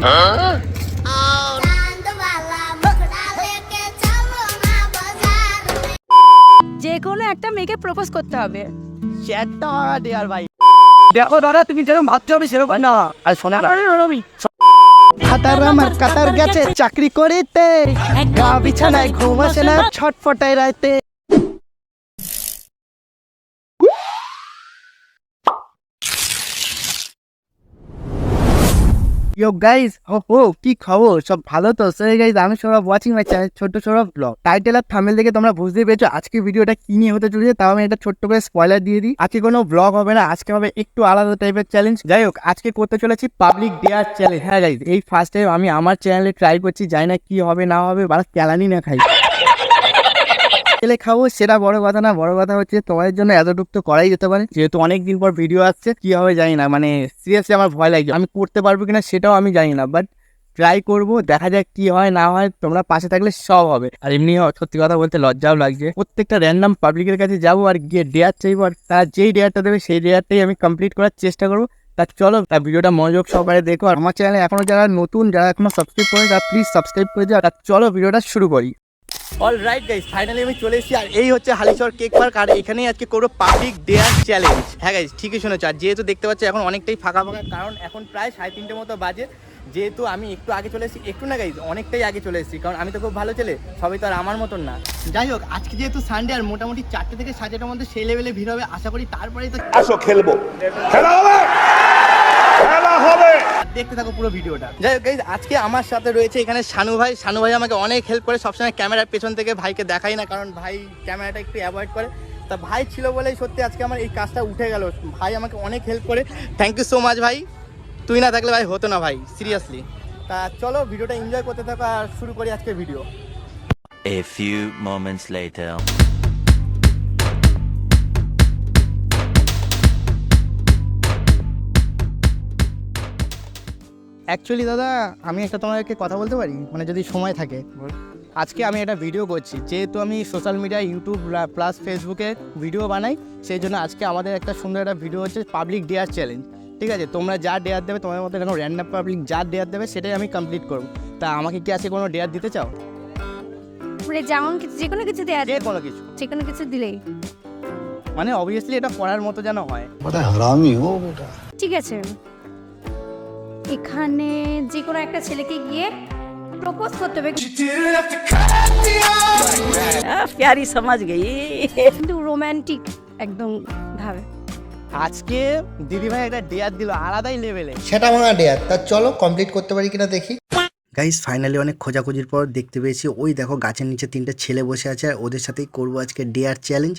যে কোনো একটা মেয়েকে প্রপোজ করতে হবে। চ্যাটটা দেয়ার ভাই। দেখো দাদা, তুমি যেরকম ভাবছো আমি সেরকম না। আর শোনা হাতার আমার কাতার গেছে চাকরি করিতে, গা বিছানায় ঘুম আসে না, ছটফটায় রাইতে। Yo guys, কি খবর? সব ভালো তো? সো গাইস, আমি সৌরভ, ওয়াচিং মাই চ্যানেল ছোট্ট সৌরভ ব্লগ। টাইটেল আর থাম্বনেল দেখে তোমরা বুঝতেই পেরেছো আজকে ভিডিওটা কি নিয়ে হতে চলেছে। তাও আমি এটা ছোট্ট করে স্পয়লার দিয়ে দিই। আজকে কোনো ব্লগ হবে না, আজকে হবে একটু আলাদা টাইপের চ্যালেঞ্জ। যাই হোক, আজকে করতে চলেছি পাবলিক ডেয়ার চ্যালেঞ্জ। হ্যাঁ গাইস, এই ফার্স্ট টাইম আমি আমার চ্যানেলে ট্রাই করছি, জানি না কি হবে না হবে, বাস ক্যালানি না খাই ছেলে খাবো সেটা বড় কথা না। বড় কথা হচ্ছে তোমাদের জন্য এতটুকু তো করাই যেতে পারে, যেহেতু অনেকদিন পর ভিডিও আসছে। কি হবে জানি না, মানে সিরিয়াসলি আমার ভয় লাগছে। আমি করতে পারবো কিনা সেটাও আমি জানি না, বাট ট্রাই করবো, দেখা যাক কি হয় না হয়। তোমরা পাশে থাকলে সব হবে। আর এমনি সত্যি কথা বলতে লজ্জাও লাগছে। প্রত্যেকটা র্যান্ডাম পাবলিকের কাছে যাবো আর গিয়ে ডেয়ার চাইবো, আর তারা যেই ডেয়ারটা দেবে সেই ডেয়ারটাই আমি কমপ্লিট করার চেষ্টা করবো। তা চলো, তার ভিডিওটা মনোযোগ সহকারে দেখো। আর আমার চ্যানেলে এখনো যারা নতুন, যারা এখনো সাবস্ক্রাইব করে, তারা প্লিজ সাবস্ক্রাইব করে যাও। আর চলো ভিডিওটা শুরু করি। অলরাইট গাইস, ফাইনালি আমি চলে এসেছি। আর এই হচ্ছে হালিশহর কেক পার্ক, আর এখানেই আজকে করবো পাবলিক ডেয়ার চ্যালেঞ্জ। হ্যাঁ গাইস, ঠিকই শুনেছো। আর যেহেতু দেখতে পাচ্ছি এখন অনেকটাই ফাঁকা ফাঁকা, কারণ এখন প্রায় 3:30 মতো বাজে। যেহেতু আমি একটু আগে চলে এসেছি, একটু না গাইস অনেকটাই আগে চলে এসেছি, কারণ আমি তো খুব ভালো ছেলে, সবাই তো আর আমার মতন না। যাই হোক, আজকে যেহেতু সানডে, আর মোটামুটি 4টে থেকে 7:30টার মধ্যে সেই লেভেলে ভিড় হবে আশা করি। তারপরেই তো আসো খেলবো, খেলা হবে, খেলা হবে। দেখতে থাকো পুরো ভিডিওটা। যাই হোক গাইস, আজকে আমার সাথে রয়েছে এখানে শানু ভাই। শানু ভাই আমাকে অনেক হেল্প করে সবসময়। ক্যামেরার পেছন থেকে ভাইকে দেখাই না, কারণ ভাই ক্যামেরাটা একটু অ্যাভয়েড করে। তা ভাই ছিল বলেই সত্যি আজকে আমার এই কাজটা উঠে গেল। ভাই আমাকে অনেক হেল্প করে, থ্যাংক ইউ সো মাচ ভাই। তুই না থাকলে ভাই হতো না ভাই, সিরিয়াসলি। তা চলো ভিডিওটা এনজয় করতে থাকো, আর শুরু করি আজকের video. A few moments later. Actually দাদা, আমি একটা তোমাদেরকে কথা বলতে পারি, মানে যদি সময় থাকে। আজকে আমি একটা ভিডিও করছি, যেহেতু আমি সোশ্যাল মিডিয়া, ইউটিউব প্লাস ফেসবুকে ভিডিও বানাই, সেই জন্য আজকে আমাদের একটা সুন্দর একটা ভিডিও হচ্ছে পাবলিক ডেয়ার চ্যালেঞ্জ। ঠিক আছে, তোমরা যা ডেয়ার দেবে, তোমাদের মধ্যে এখন র্যান্ডম পাবলিক যা ডেয়ার দেবে সেটাই আমি কমপ্লিট করবো। তা আমাকে কি আজকে কোনো ডেয়ার দিতে চাও? মানে যেমন কিছু, যে কোনো কিছু দেয়া, যে কোনো কিছু, যে কোনো কিছু দিলেই। মানে অবভিয়াসলি এটা পড়ার মতো যেন হয়। ঠিক আছে, এখানে যে কোনো একটা ছেলেকে গিয়ে প্রপোজ করতে হবে, प्यारी समझ गई। কিন্তু রোমান্টিক একদম ভাবে। আজকে দিদিভাই একটা ডেয়ার দিল আলাদাই লেভেলে। সেটা ভাঙা ডেয়ার, তা চলো কমপ্লিট করতে পারি কিনা দেখি। গাইস, ফাইনালি অনেক খোঁজাখুঁজির পর দেখতে পেয়েছি, ওই দেখো গাছের নিচে 3টে ছেলে বসে আছে, আর ওদের সাথেই করবো আজকে ডেয়ার চ্যালেঞ্জ।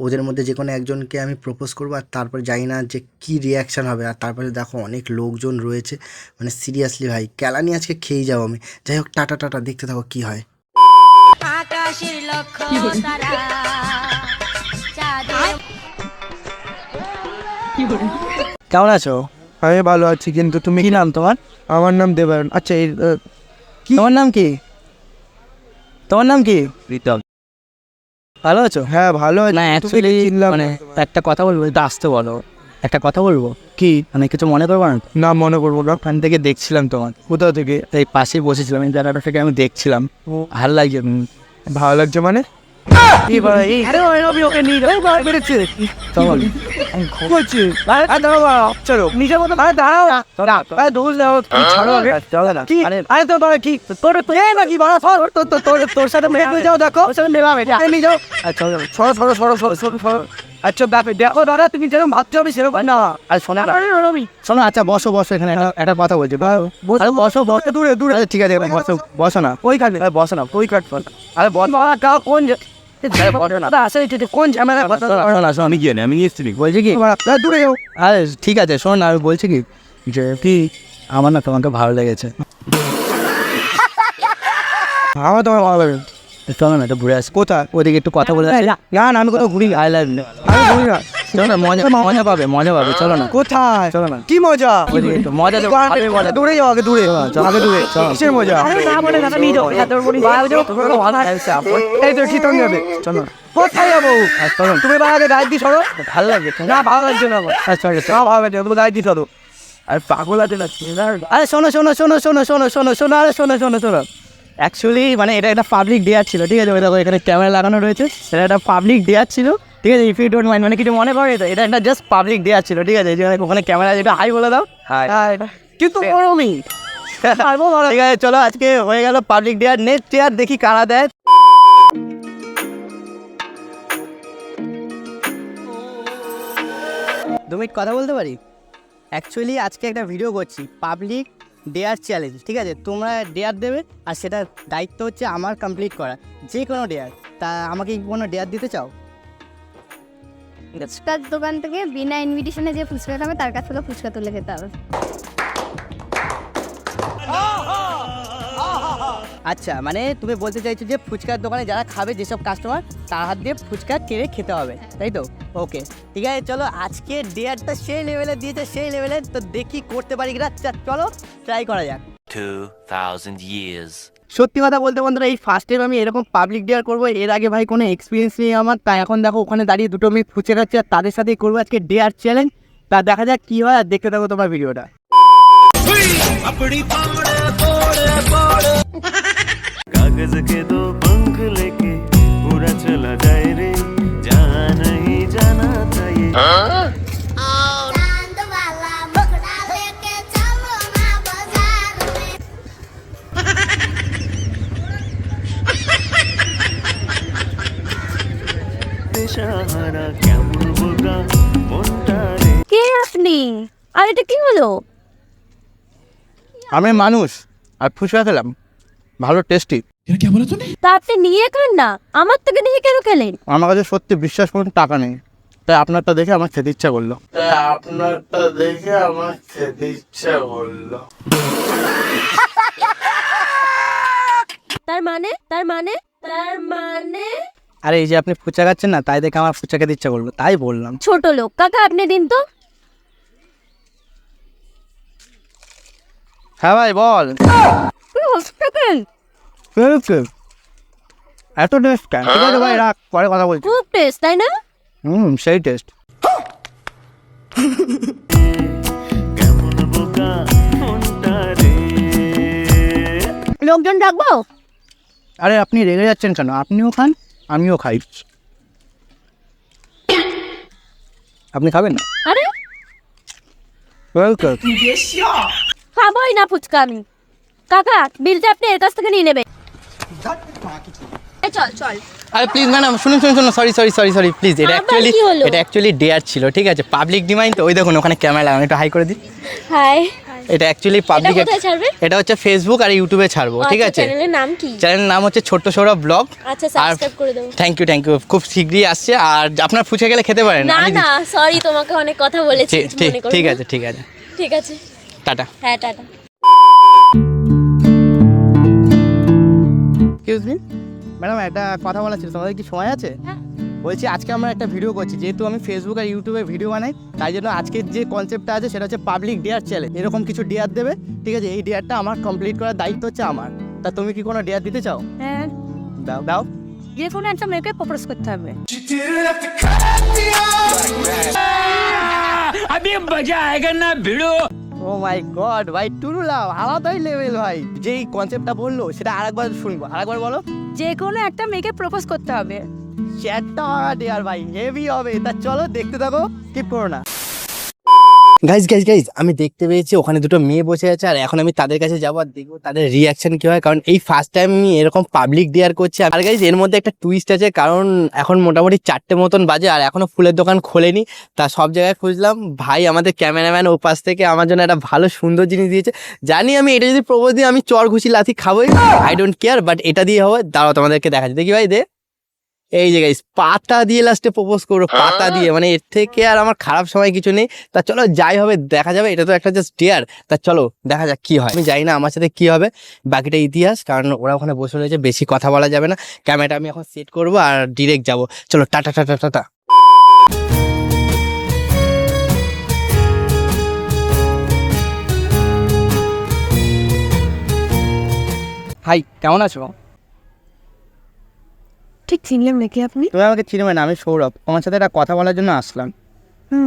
ওদের মধ্যে যে কোনো একজনকে আমি প্রপোজ করবো, আর তারপর জানি না যে কী রিয়াকশান হবে। আর তারপরে দেখো অনেক লোকজন রয়েছে, মানে সিরিয়াসলি ভাই ক্যালানি আজকে খেয়েই যাবো আমি। যাই হোক, টাটা টাটা, দেখতে থাকো কী হয়। আকাশের লক্ষ্য তারা কেমন আছো? আমি ভালো আছি, কিন্তু তুমি? কি নাম তোমার? আমার নাম দেবায়ন। আচ্ছা, এই তোমার নাম কি? তোমার নাম কি? প্রীতম। ভালো আছো? হ্যাঁ ভালো আছি। না অ্যাকচুয়ালি মানে একটা কথা বলবো, এটা আসতে বলো। একটা কথা বলবো কি, মানে কিছু মনে করবো না? না, মনে করবো না। ওখান থেকে দেখছিলাম তোমার। কোথা থেকে? এই পাশেই বসেছিলাম, এই জায়গাটা থেকে আমি দেখছিলাম। ভালো লাগছে। ভালো লাগছে মানে? নিজের মতো দাঁড়াও তোর সাথে মেয়ে হয়ে যাও, দেখো আচ্ছা ব্যাপার দেখো দাদা, তুমি যেরকম ভাবছো আমি সেরকম না। আর শোনা শোনো, আচ্ছা বসো বসো, এখানে একটা কথা বলছি। বসো বসো, দূরে দূরে। ঠিক আছে বসো, বসো না ওইখানে, বসো না ওই কাট। আরে বল কোন কোন ঝামেলা? আমি কি জানি, আমি স্ত্রী বলছি কি দূরে যাও। আরে ঠিক আছে, শোন না, আমি বলছি কি যে কি, আমার না তোমাকে ভালো লেগেছে। আমার তোমার ভালো লাগে। চলো না, একটু ঘুরে আসি। কোথায়? ওদিকে একটু কথা বলে আসি। না না, আমি কোথাও ঘুরি, আই লাভ ইউ। আমি ঘুরি না। চলো না, মজা মজা পাবে, মজা পাবে। চলো না। কোথায়? চলো না। কি মজা? ওদিকে একটু মজা দেবো। দূরে যাও, আগে দূরে, আগে দূরে। কিসের মজা? এই তো শীতল যাবে। চলো কোথায় যাবো? চলো তুমি আগে গায়ে দিয়ে সরো। ভালো লাগছে না ভালো লাগছে না আমার। আচ্ছা না ভালো লাগছে, তুমি গায়ে দিয়ে সরো। আর পাগল আছে না আরে শোনো শোনো শোনো শোনো শোনো শোনো শোনো আরে শোনো শোনো শোনো অ্যাকচুয়ালি মানে এটা একটা পাবলিক ডেয়ার ছিল, ঠিক আছে? ওই দেখো এখানে ক্যামেরা লাগানো রয়েছে, এটা একটা পাবলিক ডেয়ার ছিল, ঠিক আছে? ইফ ইউ ডোন্ট মাইন্ড, মানে কিছু মনে করে তো, এটা একটা জাস্ট পাবলিক ডেয়ার ছিল, ঠিক আছে? ওখানে ক্যামেরা যেটা হাই বলে দাও, হাই কিন্তু গরমই ঠিক আছে। চলো আজকে হয়ে গেল পাবলিক ডেয়ার, নেক্সট ডেয়ার দেখি কারা দেয়। 2 মিনিট কথা বলতে পারি? অ্যাকচুয়ালি আজকে একটা ভিডিও করছি পাবলিক ডেয়ার চ্যালেঞ্জ, ঠিক আছে? তোমরা ডেয়ার দেবে আর সেটার দায়িত্ব হচ্ছে আমার কমপ্লিট করা, যে কোনো ডেয়ার। তা আমাকে কি কোনো ডেয়ার দিতে চাও? ফুচকার দোকান থেকে বিনা ইনভিটেশনে যে ফুচকা খাবে তার কাছ থেকে ফুচকা তুলে খেতে হবে। আচ্ছা, মানে তুমি বলতে চাইছো যে ফুচকার দোকানে যারা খাবে, যেসব কাস্টমার, তার হাত দিয়ে ফুচকা কেড়ে খেতে হবে, তাই তো? ওকে, ঠিক আছে। চলো আজকে ডেয়ারটা সেই লেভেলে দিয়েছে, সেই লেভেলে, তো দেখি করতে পারি কিনা। চলো ট্রাই করা যাক। 2000 years. সত্যি কথা বলতে বন্ধুরা, এই ফার্স্ট টাইম আমি এরকম পাবলিক ডেয়ার করবো। এর আগে ভাই কোনো এক্সপিরিয়েন্স নেই আমার, তাই এখন দেখো ওখানে দাঁড়িয়ে দুটো মেয়ে ফুচে খাচ্ছে আর তাদের সাথেই করবো আজকে ডেয়ার চ্যালেঞ্জ। তা দেখা যাক কী হয়, আর দেখতে থাকো তোমার ভিডিওটা। कागज के 2 पंख लेके पूरा चला जाए रे, जहाँ नहीं जाना था ये। দিশাহারা কেমন বোকা মনটা রে। কে আপনি? আর এটা কি হলো? আমি মানুষ আর ফুচকা খেলাম, ভালো টেস্টি। তা আপনি নিয়ে খান না, আমার থেকে নিয়ে কেন খেলেন? আমার কাছে সত্যি বিশ্বাস করুন টাকা নেই, তাই আপনারটা দেখে আমার খেতে ইচ্ছা করলো। তার মানে তার মানে তার মানে আরে এই যে আপনি ফুচকা খাচ্ছেন না, তাই দেখে আমার ফুচকা খেতে ইচ্ছা করলো, তাই বললাম। ছোট লোক। কাকা আপনি দিন তো। হ্যাঁ ভাই বল। এত টেস্ট কেন? ঠিক আছে ভাই রাখ, পরে কথা বলছি। খুব টেস্ট, তাই না? সেই টেস্ট। কেমন বোকা মনটা রে। লোকজন ডাকবো? আরে আপনি রেগে যাচ্ছেন কেন? আপনিও খান, আমিও খাই। আপনি খাবেন না? আরে ওয়েলকাম। খাবোই না ফুচকা আমি। কাকা বিলটা আপনি এর কাছ থেকে নিয়ে নেবেন। চল চল। আরে প্লিজ ম্যাডাম শুনুন শুনুন শুনুন, sorry sorry sorry sorry please. এটা আবার কি হলো? অ্যাকচুয়ালি ডেয়ার ছিল, ঠিক আছে? পাবলিক ডিমাইন তো, ওই দেখুন ওখানে ক্যামেরা লাগানো, একটু হাই করে দিই। হাই। এটা অ্যাকচুয়ালি পাবলিক, কোথায় ছাড়বে? এটা হচ্ছে ফেসবুক আর ইউটিউবে ছাড়বো, ঠিক আছে? চ্যানেলের নাম কি? চ্যানেলের নাম হচ্ছে ছোট্ট সৌরভ ব্লগ। আচ্ছা সাবস্ক্রাইব করে দাও। থ্যাংক ইউ, খুব শীঘ্রই আসছে। আর আপনার ফুচকা গেলে খেতে পারেন। না না সরি, তোমাকে অনেক কথা বলেছি, কিছু মনে করো না। ঠিক আছে ঠিক আছে ঠিক আছে, টাটা। হ্যাঁ টাটা। এক্সকিউজ মি ম্যাডাম, একটা কথা বলা ছিল, তোমাদের কি সময় আছে? হ্যাঁ। বলছি আজকে আমরা একটা ভিডিও করছি, যেহেতু আমি ফেসবুক আর ইউটিউবে ভিডিও বানাই, তাই জন্য আজকের যে কনসেপ্টটা আছে সেটা হচ্ছে পাবলিক ডেয়ার চ্যালেঞ্জ। এরকম কিছু ডেয়ার দেবে, ঠিক আছে? এই ডেয়ারটা আমার কমপ্লিট করার দায়িত্ব হচ্ছে আমার। তা তুমি কি কোনো ডেয়ার দিতে চাও? হ্যাঁ, দাও দাও। যে কোনো একটা মেয়েকে প্রপোজ করতে হবে। ও মাই গড ভাই, টুরুলাও আলাদাই লেভেল ভাই। যেই কনসেপ্টটা বললো সেটা আরেকবার শুনবো, আরেকবার বলো। যে কোনো একটা মেয়েকে প্রপোজ করতে হবে। চ্যাটটা ডেয়ার ভাই হেভি হবে। তা চলো দেখতে থাকো, স্কিপ করো না। গাইজ গাইজ গাইজ আমি দেখতে পেয়েছি ওখানে দুটো মেয়ে বসে আছে, আর এখন আমি তাদের কাছে যাবো আর দেখবো তাদের রিয়াকশন কি হয়, কারণ এই ফার্স্ট টাইম আমি এরকম পাবলিক ডেয়ার করছি। আর গাইজ এর মধ্যে একটা টুইস্ট আছে, কারণ এখন মোটামুটি 4টে মতন বাজে আর এখনো ফুলের দোকান খোলেনি। তা সব জায়গায় খুঁজলাম, ভাই আমাদের ক্যামেরাম্যান ও পাশ থেকে আমার জন্য একটা ভালো সুন্দর জিনিস দিয়েছে। জানি আমি এটা যদি প্রপোজ দিই আমি চর ঘুষি লাথি খাবোই, আই ডোন্ট কেয়ার, বাট এটা দিয়ে হবে। দাঁড়াও তোমাদেরকে দেখাচ্ছি, দেখি ভাই দে। এই যে গাইস পাতা দিয়ে লাস্টে প্রপোজ করবো, পাতা দিয়ে, মানে এর থেকে আর আমার খারাপ সময় কিছু নেই। তা চলো যাই হবে দেখা যাবে, এটা তো একটা জাস্ট ডেয়ার। তা চলো দেখা যাক কি হয়। আমি জানি না আমার সাথে কি হবে, বাকিটা ইতিহাস, কারণ ওরা ওখানে বসে রয়েছে, বেশি কথা বলা যাবে না। ক্যামেরাটা আমি এখন সেট করবো আর ডিরেক্ট যাবো। চলো টাটা টাটা টাটা। হাই, কেমন আছো? ঠিক চিনলাম নাকি আপনি? তুমি আমাকে চিনবে না, আমি সৌরভ। তোমার সাথে একটা কথা বলার জন্য আসলাম।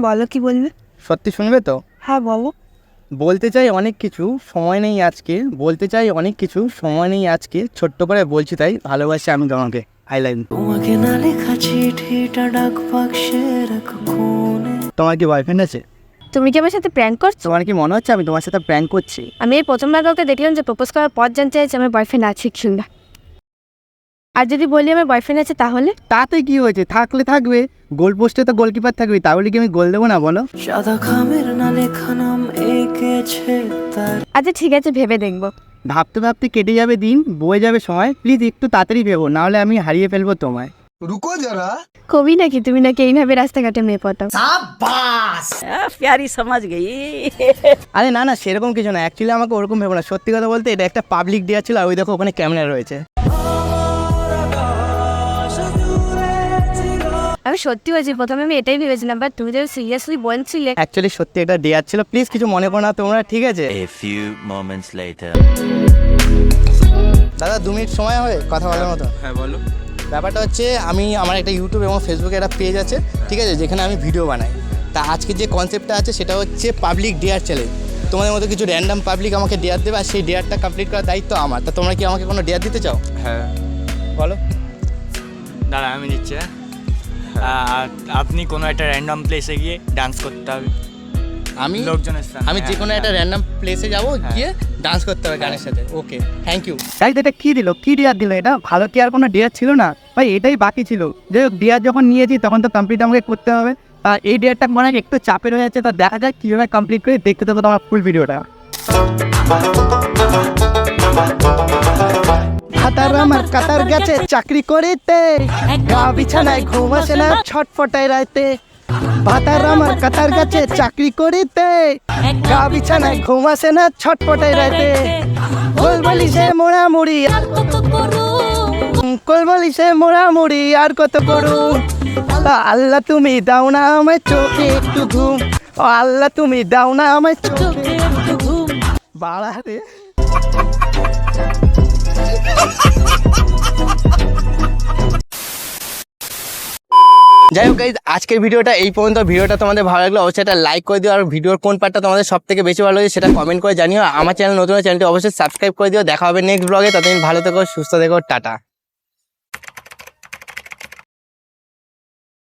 বলো কি বলবে? সত্যি শুনবে তো? হ্যাঁ বলো। বলতে চাই অনেক কিছু, সময় নেই আজকে। বলতে চাই অনেক কিছু, সময় নেই আজকে। ছোট্ট করে বলছি তাই, ভালোবাসি আমি তোমাকে। I love you. তোমাকে না লেখা চিঠিটা ডাক বাক্সে রাখো কোণে। তোমার কি বয়ফ্রেন্ড আছে? তুমি কি আমার সাথে প্র্যাঙ্ক করছো? তোমার কি মনে হচ্ছে আমি তোমার সাথে প্র্যাঙ্ক করছি? আমি এই প্রথমবার কাউকে দেখলাম যে প্রপোজ করার পর জানতে চাইছে আমার বয়ফ্রেন্ড আছে কি না। আর যদি বলি আমার বয়ফ্রেন্ড আছে তাহলে? তাতে কি হয়েছে? থাকলে থাকবে, গোল পোস্টে তো গোলকিপার থাকবে, তাহলে কি আমি গোল দেবো না বলো? সাদা খামের না লেখা নাম এঁকেছে তার। আচ্ছা ঠিক আছে, ভেবে দেখবো। ভাবতে ভাবতে কেটে যাবে দিন, বয়ে যাবে সময়। প্লিজ একটু তাড়াতাড়ি ভেবো, নাহলে আমি হারিয়ে ফেলবো তোমায়। কবি নাকি তুমি, নাকি এইভাবে রাস্তাঘাটে মেয়ে পটাও? प्यारी समझ गई। আরে না না, সেরকম কিছু না। অ্যাকচুয়ালি আমাকে ওরকম ভেবো না। সত্যি কথা বলতে এটা একটা পাবলিক ডে ছিল, আর ওই দেখো ওখানে ক্যামেরা রয়েছে। আমি সত্যি বলছি, প্রথমে আমি এটাই ভেবেছিলাম, বাট তুমি যদি সিরিয়াসলি বলছিলে। অ্যাকচুয়ালি সত্যি এটা ডে ছিল। প্লিজ কিছু মনে করো না তোমরা, ঠিক আছে? A few moments later. দাদা 2 মিনিট সময় হবে কথা বলার মতো? হ্যাঁ বলো। ব্যাপারটা হচ্ছে আমি আমার একটা ইউটিউব এবং ফেসবুকে একটা পেজ আছে, ঠিক আছে, যেখানে আমি ভিডিও বানাই। তা আজকে যে কনসেপ্টটা আছে সেটা হচ্ছে পাবলিক ডেয়ার চ্যালেঞ্জ। তোমাদের মতো কিছু র্যান্ডাম পাবলিক আমাকে ডেয়ার দেবে, আর সেই ডেয়ারটা কমপ্লিট করার দায়িত্ব আমার। তা তোমরা কি আমাকে কোনো ডেয়ার দিতে চাও? হ্যাঁ বলো। দাঁড়া আমি দিচ্ছি। আপনি কোনো একটা র্যান্ডম প্লেসে গিয়ে ডান্স করতে হবে আমি লোকজনের সাথে। আমি যে কোনো একটা র্যান্ডম প্লেসে যাব, গিয়ে ডান্স করতে হবে গানের সাথে। ওকে, থ্যাংক ইউ। তাই এটা কি দিল, কি ডেয়ার দিল? এটা ভালো কি আর কোনো ডেয়ার ছিল না ভাই? এটাই বাকি ছিল। যে ডেয়ার যখন নিয়েছি তখন তো কমপ্লিট আমাকে করতে হবে। আর এই ডেয়ারটা মনে হয় একটু চাপের হয়ে যাচ্ছে, তা দেখা যাক কীভাবে কমপ্লিট করে। দেখতে থাকো তোমার ফুল ভিডিওটা। হাতার আমার কাতার গেছে চাকরি করিতে, গা বিছানায় ঘুম আসে না ছটফটায় রাইতে। ভাতার আমার কাতার গেছে চাকরি করিতে, গা বিছানায় ঘুম আসে না ছটফটায় রাইতে। কোল বলিসে মোড়ামুড়ি আর কত করুম, কোল বলিসে মোড়ামুড়ি আর কত করুম। আল্লাহ তুমি দাও না আমায় চোখে একটু ঘুম, ও আল্লাহ তুমি দাও না আমায় চোখে একটু ঘুম। বাড়া রে। যাই হোক গাইজ, আজকের ভিডিওটা এই পর্যন্ত। ভিডিওটা তোমাদের ভালো লাগলে অবশ্যই একটা লাইক করে দিও, আর ভিডিওর কোন পার্টটা তোমাদের সব থেকে বেশি ভালো লাগে সেটা কমেন্ট করে জানিও। আমার চ্যানেল নতুন, চ্যানেলটি অবশ্যই সাবস্ক্রাইব করে দিও। দেখা হবে নেক্সট ব্লগে। ততদিন ভালো থেকো, সুস্থ থেকো, টাটা।